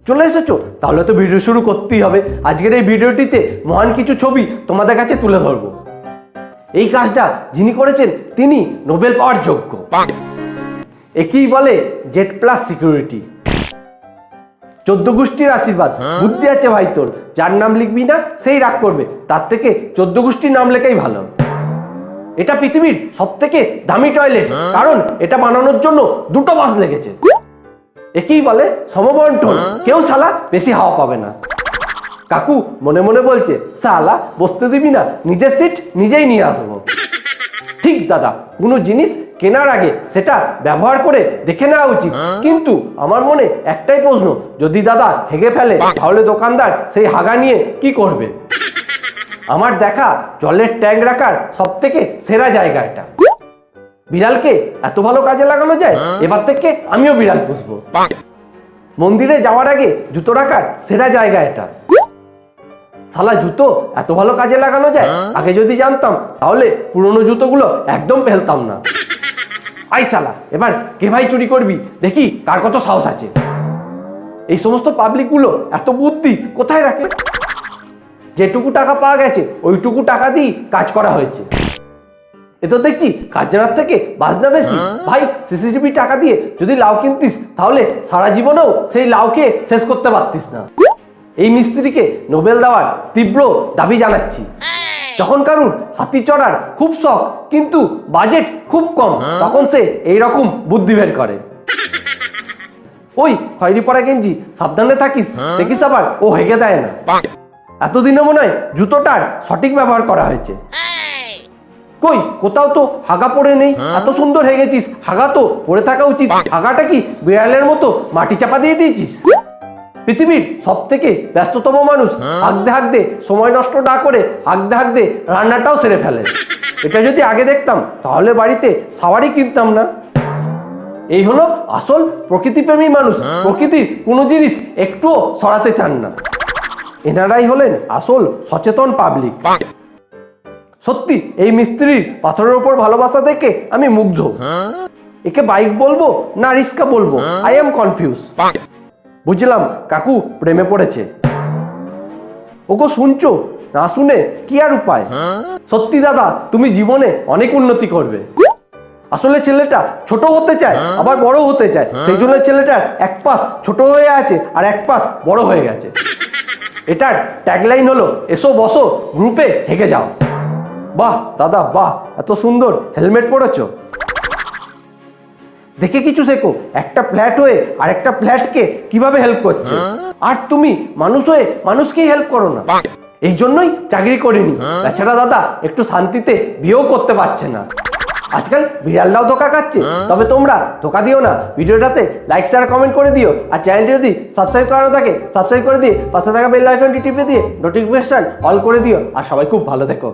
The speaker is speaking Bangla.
চলে এসেছো, তাহলে তো ভিডিও শুরু করতেই হবে। আজকের এই ভিডিওটিতে মহান কিছু ছবি তোমাদের কাছে তুলে ধরবো। এই কাজটা যিনি করেছেন তিনি নোবেল পাওয়ার যোগ্য। একেই বলে জেড প্লাস সিকিউরিটি। 14 গোষ্ঠীর আশীর্বাদ, বুদ্ধি আছে ভাই তোর, যার নাম লিখবি না সেই রাগ করবে, তার থেকে 14 গোষ্ঠীর নাম লেখাই ভালো। এটা পৃথিবীর সব থেকে দামি টয়লেট, কারণ এটা বানানোর জন্য 2টো বাস লেগেছে। একেই বলে সমবন্টন, কেউ শালা বেশি হাওয়া পাবে না। কাকু মনে মনে বলছে, শালা বসতে দিবি না, নিজের সিট নিজেই নিয়ে আসবো। ঠিক দাদা, কোনো জিনিস কেনার আগে সেটা ব্যবহার করে দেখে নেওয়া উচিত। কিন্তু আমার মনে একটাই প্রশ্ন, যদি দাদা হেগে ফেলে তাহলে দোকানদার সেই হাগা নিয়ে কি করবে? আমার দেখা জলের ট্যাঙ্ক রাখার সব থেকে সেরা জায়গা এটা। বিড়ালকে এত ভালো কাজে লাগানো যায়, এবার থেকে আমিও বিড়াল পুষবো। মন্দিরে যাওয়ার আগে জুতো রাখার সেরা জায়গা এটা। শালা জুতো এত ভালো কাজে লাগানো যায়, আগে যদি জানতাম তাহলে পুরনো জুতোগুলো একদম ফেলতাম না। আই শালা, এবার কে ভাই চুরি করবি, দেখি কার কত সাহস আছে। এই সমস্ত পাবলিক গুলো এত বুদ্ধি কোথায় রাখে? যেটুকু টাকা পাওয়া গেছে ওইটুকু টাকা দিয়ে কাজ করা হয়েছে। এ তো দেখছি কাজ জানার থেকে বাজনা বেশি। ভাই সিসিটিভি টাকা দিয়ে যদি লাউ কিনতিস তাহলে সারা জীবনেও সেই লাউকে শেষ করতে পারতিস না। এই মিস্ত্রিকে নোবেল দেওয়ার তীব্র দাবি জানাচ্ছি। যখন কারুর হাতি চড়ার খুব শখ কিন্তু বাজেট খুব কম, তখন সে এইরকম বুদ্ধি বের করে। ওই খয়েরি পরা গেঞ্জি, সাবধানে থাকিস, দেখিস আবার ও হেগে দেয় না। এতদিনে মনে হয় জুতোটার সঠিক ব্যবহার করা হয়েছে। কই কোথাও তো হাগা পড়ে নেই, এত সুন্দর হেগেছিস, হাগা তো পড়ে থাকা উচিত। হাগাটা কি বিড়ালের মতো মাটি চাপা দিয়ে দিয়েছিস? পৃথিবীর সব থেকে ব্যস্ততম মানুষ হাঁকতে হাঁকতে সময় নষ্ট না করে হাঁকতে হাঁকতে রান্নাটাও সেরে ফেলে। এটা যদি আগে দেখতাম তাহলে বাড়িতে সাওয়ারই কিনতাম না। এই হলো আসল প্রকৃতিপ্রেমী মানুষ, প্রকৃতির কোনো জিনিস একটুও সরাতে চান না। এনারাই হলেন আসল সচেতন পাবলিক। সত্যি এই মিস্ত্রির পাথরের উপর ভালোবাসা দেখে আমি মুগ্ধ। একে বাইক বলবো না রিস্কা বলবো, আই এম কনফিউজ। বুঝলাম কাকু প্রেমে পড়েছে। ওগো শুনছো, না শুনে কি আর উপায়। সত্যি দাদা, তুমি জীবনে অনেক উন্নতি করবে। আসলে ছেলেটা ছোট হতে চায় আবার বড় হতে চায়, সেই জন্য ছেলেটার এক পাশ ছোট হয়ে আছে আর এক পাশ বড় হয়ে গেছে। এটার ট্যাগলাইন হলো, এসো বসো গ্রুপে হেগে যাও। বাহ দাদা বাহ, এত সুন্দর হেলমেট পরেছো। দেখে কিছু শেখো, একটা ফ্ল্যাট হয়ে আর একটা ফ্ল্যাটকে কিভাবে হেল্প করছে। আর তুমি মানুষ হয়ে মানুষকেই হেল্প করো না। এই জন্যই চাকরি করিনি। তাছাড়া দাদা একটু শান্তিতে বিয়েও করতে পারছে না। আজকাল বিড়ালরাও ধোকা খাচ্ছে, তবে তোমরা ধোকা দিও না। ভিডিওটাতে লাইক শেয়ার কমেন্ট করে দিও, আর চ্যানেলটি যদি সাবস্ক্রাইব করানো থাকে সাবস্ক্রাইব করে দিয়ে পাশে থাকা বেল আইকনটি টিপে দিয়ে নোটিফিকেশন অল করে দিও। আর সবাই খুব ভালো থেকো।